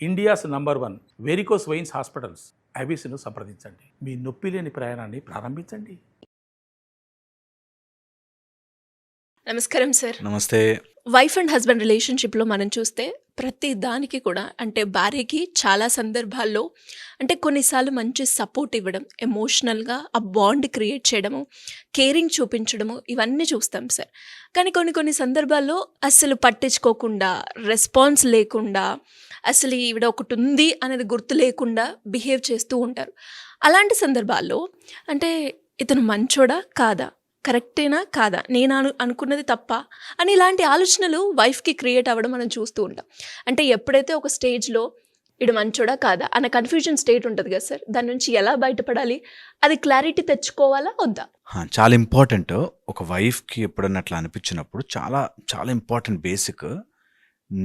India's number 1 varicose veins hospitals ఐబీసీను సంప్రదించండి. మీ నొప్పి లేని ప్రయాణాన్ని ప్రారంభించండి. నమస్కారం సార్. నమస్తే. వైఫ్ అండ్ హస్బెండ్ రిలేషన్షిప్లో మనం చూస్తే ప్రతి దానికి కూడా అంటే భార్యకి చాలా సందర్భాల్లో అంటే కొన్నిసార్లు మంచి సపోర్ట్ ఇవ్వడం, ఎమోషనల్గా ఆ బాండ్ క్రియేట్ చేయడము, కేరింగ్ చూపించడము ఇవన్నీ చూస్తాం సార్. కానీ కొన్ని సందర్భాల్లో అస్సలు పట్టించుకోకుండా, రెస్పాన్స్ లేకుండా, అసలు ఈవిడ ఒకటి ఉంది అనేది గుర్తు లేకుండా బిహేవ్ చేస్తూ ఉంటారు. అలాంటి సందర్భాల్లో అంటే ఇతను మంచోడా కాదా, కరెక్టేనా కాదా, నేను అనుకున్నది తప్ప అని ఇలాంటి ఆలోచనలు వైఫ్కి క్రియేట్ అవ్వడం మనం చూస్తూ ఉంటాం. అంటే ఎప్పుడైతే ఒక స్టేజ్లో ఇడు మంచోడా కాదా అన్న కన్ఫ్యూజన్ స్టేట్ ఉంటుంది కదా సార్, దాని నుంచి ఎలా బయటపడాలి, అది క్లారిటీ తెచ్చుకోవాలా వద్దా? చాలా ఇంపార్టెంట్. ఒక వైఫ్కి ఎప్పుడన్నా అట్లా అనిపించినప్పుడు చాలా చాలా ఇంపార్టెంట్ బేసిక్,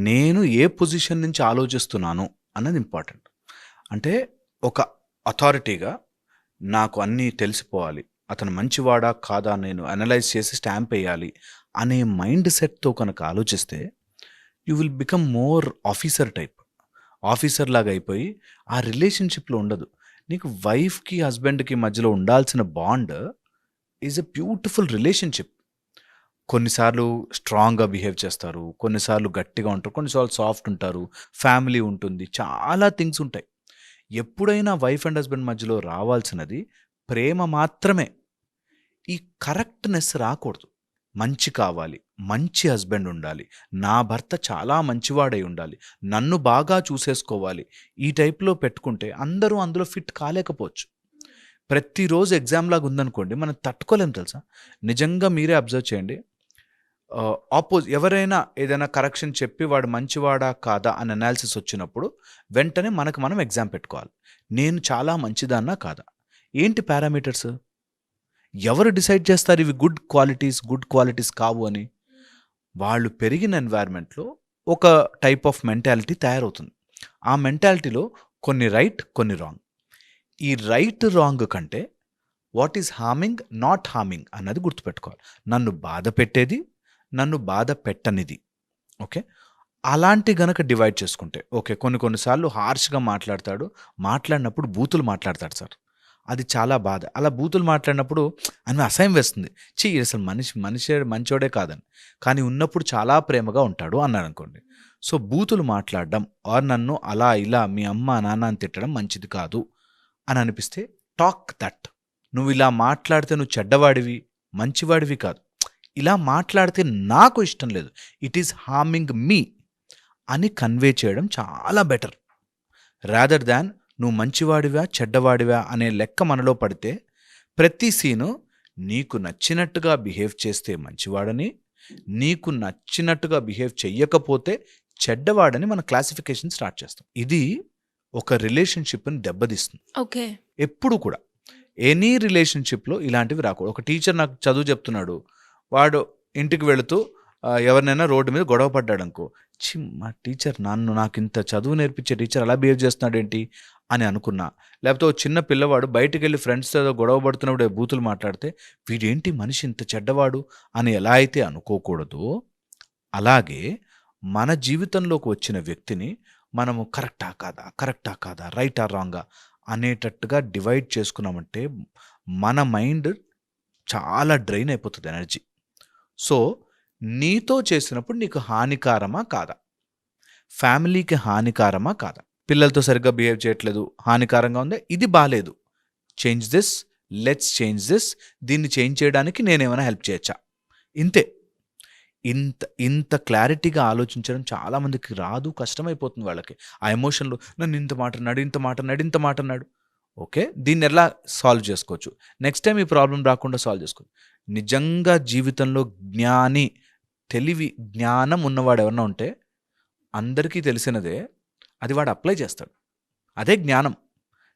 నేను ఏ పొజిషన్ నుంచి ఆలోచిస్తున్నాను అన్నది ఇంపార్టెంట్. అంటే ఒక అథారిటీగా నాకు అన్నీ తెలిసిపోవాలి, అతను మంచివాడా కాదా నేను అనలైజ్ చేసి స్టాంప్ వేయాలి అనే మైండ్ సెట్తో కనుక ఆలోచిస్తే you will become more officer type. Officer లాగా అయిపోయి ఆ రిలేషన్షిప్లో ఉండదు. నీకు వైఫ్కి హస్బెండ్కి మధ్యలో ఉండాల్సిన bond is a beautiful relationship. కొన్నిసార్లు స్ట్రాంగ్గా బిహేవ్ చేస్తారు, కొన్నిసార్లు గట్టిగా ఉంటారు, కొన్నిసార్లు సాఫ్ట్ ఉంటారు, ఫ్యామిలీ ఉంటుంది, చాలా థింగ్స్ ఉంటాయి. ఎప్పుడైనా వైఫ్ అండ్ హస్బెండ్ మధ్యలో రావాల్సినది ప్రేమ మాత్రమే. ఈ కరెక్ట్నెస్ రాకూడదు. మంచి కావాలి, మంచి హస్బెండ్ ఉండాలి, నా భర్త చాలా మంచివాడై ఉండాలి, నన్ను బాగా చూసేసుకోవాలి, ఈ టైప్లో పెట్టుకుంటే అందరూ అందులో ఫిట్ కాలేకపోవచ్చు. ప్రతిరోజు ఎగ్జామ్ లాగా ఉందనుకోండి, మనం తట్టుకోలేం తెలుసా. నిజంగా మీరే అబ్జర్వ్ చేయండి, ఎవరైనా ఏదైనా కరెక్షన్ చెప్పి వాడు మంచివాడా కాదా అని అనాలిసిస్ వచ్చినప్పుడు వెంటనే మనకు మనం ఎగ్జామ్ పెట్టుకోవాలి. నేను చాలా మంచిదాన్నా కాదా, ఏంటి పారామీటర్స్, ఎవరు డిసైడ్ చేస్తారు ఇవి గుడ్ క్వాలిటీస్ కావు అని? వాళ్ళు పెరిగిన ఎన్వైర్న్మెంట్లో ఒక టైప్ ఆఫ్ మెంటాలిటీ తయారవుతుంది. ఆ మెంటాలిటీలో కొన్ని రైట్, కొన్ని రాంగ్. ఈ రైట్ రాంగ్ కంటే what is harming, not harming అన్నది గుర్తుపెట్టుకోవాలి. నన్ను బాధ పెట్టేది, నన్ను బాధ పెట్టనిది. ఓకే, అలాంటి గనక డివైడ్ చేసుకుంటే ఓకే. కొన్నిసార్లు హార్ష్గా మాట్లాడినప్పుడు బూతులు మాట్లాడతాడు సార్, అది చాలా బాధ. అలా బూతులు మాట్లాడినప్పుడు అని అసహ్యం వేస్తుంది, అసలు మనిషి మంచోడే కాదని, కానీ ఉన్నప్పుడు చాలా ప్రేమగా ఉంటాడు అన్నాడు అనుకోండి. సో బూతులు మాట్లాడడం ఆర్ నన్ను అలా ఇలా మీ అమ్మ నాన్న అని తిట్టడం మంచిది కాదు అని అనిపిస్తే టాక్ దట్. నువ్వు ఇలా మాట్లాడితే నువ్వు చెడ్డవాడివి, మంచివాడివి కాదు, ఇలా మాట్లాడితే నాకు ఇష్టం లేదు, ఇట్ ఈస్ హార్మింగ్ మీ అని కన్వే చేయడం చాలా బెటర్. రాదర్ దాన్ నువ్వు మంచివాడివా చెడ్డవాడివా అనే లెక్క మనలో పడితే ప్రతి సీను నీకు నచ్చినట్టుగా బిహేవ్ చేస్తే మంచివాడని, నీకు నచ్చినట్టుగా బిహేవ్ చెయ్యకపోతే చెడ్డవాడని మన క్లాసిఫికేషన్ స్టార్ట్ చేస్తాం. ఇది ఒక రిలేషన్షిప్ని దెబ్బతీస్తుంది. ఓకే, ఎప్పుడు కూడా ఎనీ రిలేషన్షిప్లో ఇలాంటివి రాకూడదు. ఒక టీచర్ నాకు చదువు చెప్తున్నాడు, వాడు ఇంటికి వెళుతూ ఎవరినైనా రోడ్డు మీద గొడవ పడ్డాడు అనుకో, మా టీచర్ నాకు ఇంత చదువు నేర్పించే టీచర్ అలా బిహేవ్ చేస్తున్నాడు ఏంటి అని అనుకున్నా. లేకపోతే ఒక చిన్న పిల్లవాడు బయటికి వెళ్ళి ఫ్రెండ్స్తో గొడవ పడుతున్నప్పుడు బూతులు మాట్లాడితే వీడేంటి మనిషి ఇంత చెడ్డవాడు అని ఎలా అయితే అనుకోకూడదో, అలాగే మన జీవితంలోకి వచ్చిన వ్యక్తిని మనము కరెక్టా కాదా రైటా రాంగా అనేటట్టుగా డివైడ్ చేసుకున్నామంటే మన మైండ్ చాలా డ్రైన్ అయిపోతుంది ఎనర్జీ. సో నీతో చేసినప్పుడు నీకు హానికారమా కాదా, ఫ్యామిలీకి హానికారమా కాదా, పిల్లలతో సరిగ్గా బిహేవ్ చేయట్లేదు హానికారంగా ఉందా, ఇది బాలేదు, change this, let's change this, దీన్ని చేంజ్ చేయడానికి నేనేమైనా హెల్ప్ చేయొచ్చా, ఇంతే. ఇంత క్లారిటీగా ఆలోచించడం చాలామందికి రాదు, కష్టమైపోతుంది వాళ్ళకి. ఆ ఎమోషన్లో నన్ను ఇంత మాట అన్నాడు. ఓకే, దీన్ని ఎలా సాల్వ్ చేసుకోవచ్చు, నెక్స్ట్ టైం ఈ ప్రాబ్లం రాకుండా సాల్వ్ చేసుకోవచ్చు. నిజంగా జీవితంలో జ్ఞానం ఉన్నవాడు ఎవరన్నా ఉంటే అందరికీ తెలిసినదే అది వాడు అప్లై చేస్తాడు, అదే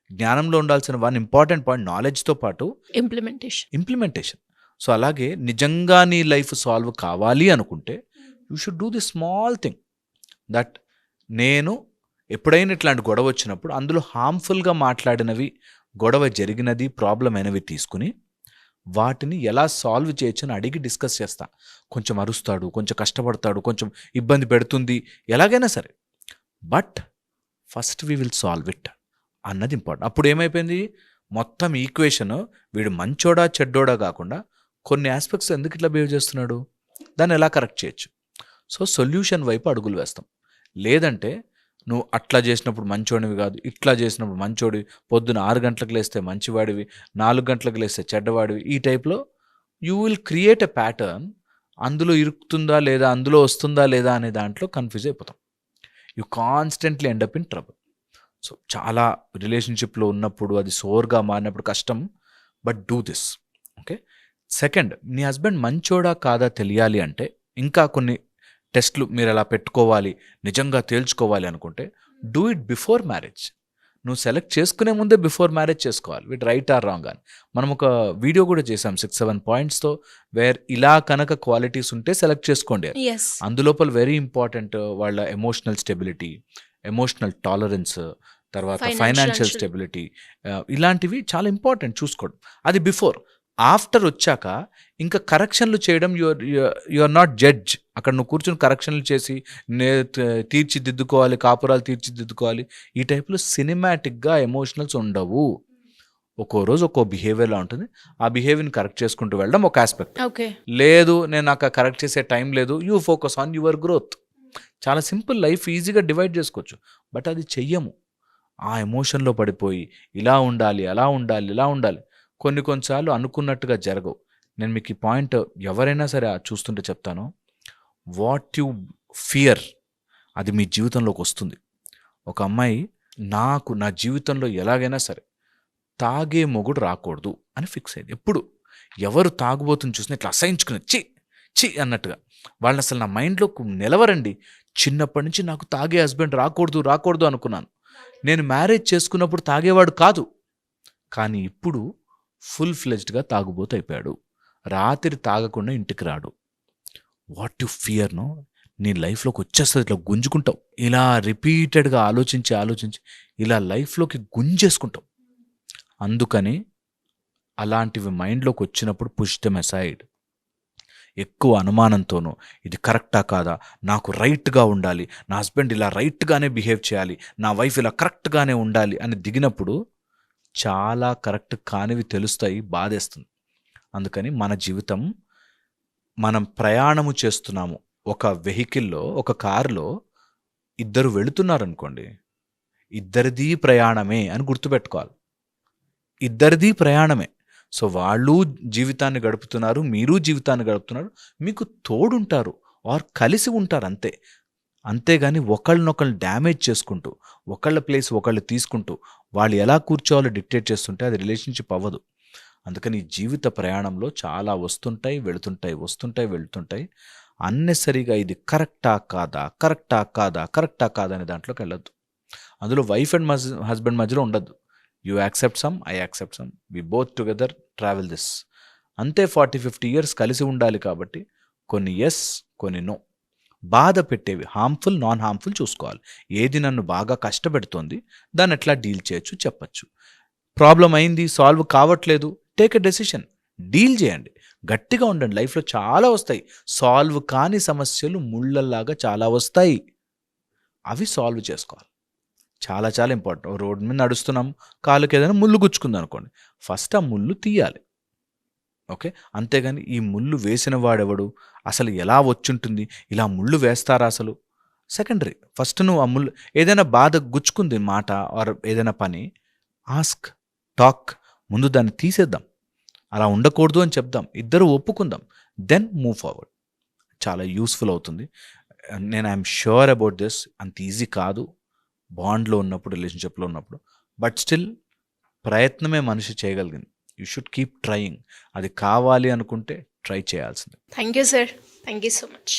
జ్ఞానంలో ఉండాల్సిన వన్ ఇంపార్టెంట్ పాయింట్ నాలెడ్జ్తో పాటు ఇంప్లిమెంటేషన్. సో అలాగే నిజంగా నీ లైఫ్ సాల్వ్ కావాలి అనుకుంటే you should do the small thing that, నేను ఎప్పుడైనా ఇట్లాంటి గొడవ వచ్చినప్పుడు అందులో హార్మ్ఫుల్గా మాట్లాడినవి, గొడవ జరిగినది, ప్రాబ్లం అయినవి తీసుకుని వాటిని ఎలా సాల్వ్ చేయొచ్చని అడిగి డిస్కస్ చేస్తా. కొంచెం అరుస్తాడు, కొంచెం కష్టపడతాడు, కొంచెం ఇబ్బంది పెడుతుంది, ఎలాగైనా సరే, but first we will solve it అన్నది ఇంపార్టెంట్. అప్పుడు ఏమైపోయింది, మొత్తం ఈక్వేషన్ వీడు మంచోడా చెడ్డోడా కాకుండా కొన్ని ఆస్పెక్ట్స్ ఎందుకు ఇట్లా బిహేవ్ చేస్తున్నాడు, దాన్ని ఎలా కరెక్ట్ చేయొచ్చు. సో సొల్యూషన్ వైపు అడుగులు వేస్తాం. లేదంటే నువ్వు అట్లా చేసినప్పుడు మంచోడివి కాదు, ఇట్లా చేసినప్పుడు మంచోడివి, పొద్దున 6 గంటలకు లేస్తే మంచివాడివి, 4 గంటలకు లేస్తే చెడ్డవాడివి, ఈ టైప్లో you will create a pattern. అందులో ఇరుకుతుందా లేదా, అందులో వస్తుందా లేదా అనే దాంట్లో కన్ఫ్యూజ్ అయిపోతాం. You constantly end up in trouble. So చాలా రిలేషన్షిప్లో ఉన్నప్పుడు అది సోర్గా మారినప్పుడు కష్టం, but do this. Okay. Second, నీ హస్బెండ్ మంచోడా కాదా తెలియాలి అంటే ఇంకా కొన్ని టెస్ట్లు మీరు అలా పెట్టుకోవాలి, నిజంగా తేల్చుకోవాలి అనుకుంటే డూ ఇట్ బిఫోర్ మ్యారేజ్. నువ్వు సెలెక్ట్ చేసుకునే ముందే బిఫోర్ మ్యారేజ్ చేసుకోవాలి, విత్ రైట్ ఆర్ రాంగ్ అని. మనం ఒక వీడియో కూడా చేసాం 6-7 పాయింట్స్తో, వేర్ ఇలా కనుక క్వాలిటీస్ ఉంటే సెలెక్ట్ చేసుకోండి. ఎస్. అందులోపల వెరీ ఇంపార్టెంట్ వాళ్ళ ఎమోషనల్ స్టెబిలిటీ, ఎమోషనల్ టాలరెన్స్, తర్వాత ఫైనాన్షియల్ స్టెబిలిటీ, ఇలాంటివి చాలా ఇంపార్టెంట్ చూసుకోవడం. అది బిఫోర్. ఆఫ్టర్ వచ్చాక ఇంకా కరెక్షన్లు చేయడం, యు ఆర్ నాట్ జడ్జ్. అక్కడ నువ్వు కూర్చొని కరెక్షన్లు చేసి తీర్చిదిద్దుకోవాలి, కాపురాలు తీర్చిదిద్దుకోవాలి, ఈ టైప్లో సినిమాటిక్గా ఎమోషనల్స్ ఉండవు. ఒక్కో రోజు ఒక్కో బిహేవియర్లా ఉంటుంది. ఆ బిహేవియర్ని కరెక్ట్ చేసుకుంటూ వెళ్ళడం ఒక ఆస్పెక్ట్. ఓకే. లేదు నేను నాకు కరెక్ట్ చేసే టైం లేదు, you focus on your growth. చాలా సింపుల్, లైఫ్ ఈజీగా డివైడ్ చేసుకోవచ్చు. బట్ అది చెయ్యము. ఆ ఎమోషన్లో పడిపోయి ఇలా ఉండాలి, అలా ఉండాలి, ఇలా ఉండాలి, కొన్నిసార్లు అనుకున్నట్టుగా జరగవు. నేను మీకు ఈ పాయింట్ ఎవరైనా సరే చూస్తుంటే చెప్తాను, వాట్ యు ఫియర్ అది మీ జీవితంలోకి వస్తుంది. ఒక అమ్మాయి నా జీవితంలో ఎలాగైనా సరే తాగే మొగుడు రాకూడదు అని ఫిక్స్ అయ్యింది. ఎప్పుడు ఎవరు తాగుబోతుని చూసినా ఇట్లా అసహించుకుని చి అన్నట్టుగా, వాళ్ళని అసలు నా మైండ్లో నిలవరండి. చిన్నప్పటి నుంచి నాకు తాగే హస్బెండ్ రాకూడదు అనుకున్నాను. నేను మ్యారేజ్ చేసుకున్నప్పుడు తాగేవాడు కాదు, కానీ ఇప్పుడు ఫుల్ ఫ్లెజ్డ్గా తాగుబోతు అయిపోయాడు. రాత్రి తాగకుండా ఇంటికి రాడు. వాట్ యు ఫియర్నో నీ లైఫ్లోకి వచ్చేస్తుంది, ఇట్లా గుంజుకుంటావు. ఇలా రిపీటెడ్గా ఆలోచించి ఇలా లైఫ్లోకి గుంజేసుకుంటావు. అందుకని అలాంటివి మైండ్లోకి వచ్చినప్పుడు పుష్ దెమ్ అసైడ్. ఎక్కువ అనుమానంతోనూ ఇది కరెక్టా కాదా, నాకు రైట్గా ఉండాలి, నా హస్బెండ్ ఇలా రైట్గానే బిహేవ్ చేయాలి, నా వైఫ్ ఇలా కరెక్ట్గానే ఉండాలి అని దిగినప్పుడు చాలా కరెక్ట్ కానివి తెలుస్తాయి, బాధేస్తుంది. అందుకని మన జీవితం, మనం ప్రయాణము చేస్తున్నాము ఒక వెహికల్లో, ఒక కారులో ఇద్దరు వెళుతున్నారనుకోండి, ఇద్దరిది ప్రయాణమే అని గుర్తుపెట్టుకోవాలి. ఇద్దరిది ప్రయాణమే. సో వాళ్ళు జీవితాన్ని గడుపుతున్నారు, మీరు జీవితాన్ని గడుపుతున్నారు, మీకు తోడుంటారు ఆర్ కలిసి ఉంటారు అంతే. అంతేగాని ఒకళ్ళనొకళ్ళు డ్యామేజ్ చేసుకుంటూ, ఒకళ్ళ ప్లేస్ ఒకళ్ళు తీసుకుంటూ, వాళ్ళు ఎలా కూర్చోవాలో డిక్టేట్ చేస్తుంటే అది రిలేషన్షిప్ అవ్వదు. అందుకని ఈ జీవిత ప్రయాణంలో చాలా వస్తుంటాయి వెళుతుంటాయి. అన్నెసరిగా ఇది కరెక్టా కాదా అనే దాంట్లోకి వెళ్ళొద్దు. అందులో వైఫ్ అండ్ హస్బెండ్ మధ్యలో ఉండద్దు. You accept some, I accept some, we both together travel this. అంతే 40-50 years కలిసి ఉండాలి. కాబట్టి కొన్ని ఎస్, కొన్ని నో. బాధ పెట్టేవి, హార్మ్ఫుల్, నాన్ హార్మ్ఫుల్ చూసుకోవాలి. ఏది నన్ను బాగా కష్టపెడుతోంది, దాన్ని ఎట్లా డీల్ చేయొచ్చు చెప్పచ్చు. ప్రాబ్లం అయింది, సాల్వ్ కావట్లేదు, టేక్ ఎ డెసిషన్, డీల్ చేయండి, గట్టిగా ఉండండి. లైఫ్లో చాలా వస్తాయి సాల్వ్ కాని సమస్యలు, ముళ్ళల్లాగా చాలా వస్తాయి. అవి సాల్వ్ చేసుకోవాలి. చాలా చాలా ఇంపార్టెంట్. రోడ్డు మీద నడుస్తున్నాం, కాలుకి ఏదైనా ముళ్ళు గుచ్చుకుంది అనుకోండి, ఫస్ట్ ఆ ముళ్ళు తీయాలి. ఓకే. అంతేగాని ఈ ముళ్ళు వేసిన వాడెవడు, అసలు ఎలా వచ్చుంటుంది, ఇలా ముళ్ళు వేస్తారా అసలు, సెకండరీ. ఫస్ట్ నువ్వు ఆ ముళ్ళు, ఏదైనా బాధ గుచ్చుకుంది మాట ఆర్ ఏదైనా పని, ఆస్క్, టాక్, ముందు దాన్ని తీసేద్దాం, అలా ఉండకూడదు అని చెప్దాం, ఇద్దరు ఒప్పుకుందాం, దెన్ మూవ్ ఫార్వర్డ్. చాలా యూస్ఫుల్ అవుతుంది. నేను ఐఎమ్ ష్యూర్ అబౌట్ దిస్. అంత ఈజీ కాదు బాండ్లో ఉన్నప్పుడు, రిలేషన్షిప్లో ఉన్నప్పుడు, బట్ స్టిల్ ప్రయత్నమే మనిషి చేయగలిగింది. You should keep trying. అది కావాలి అనుకుంటే ట్రై చేయాల్సింది. Thank you sir, thank you so much.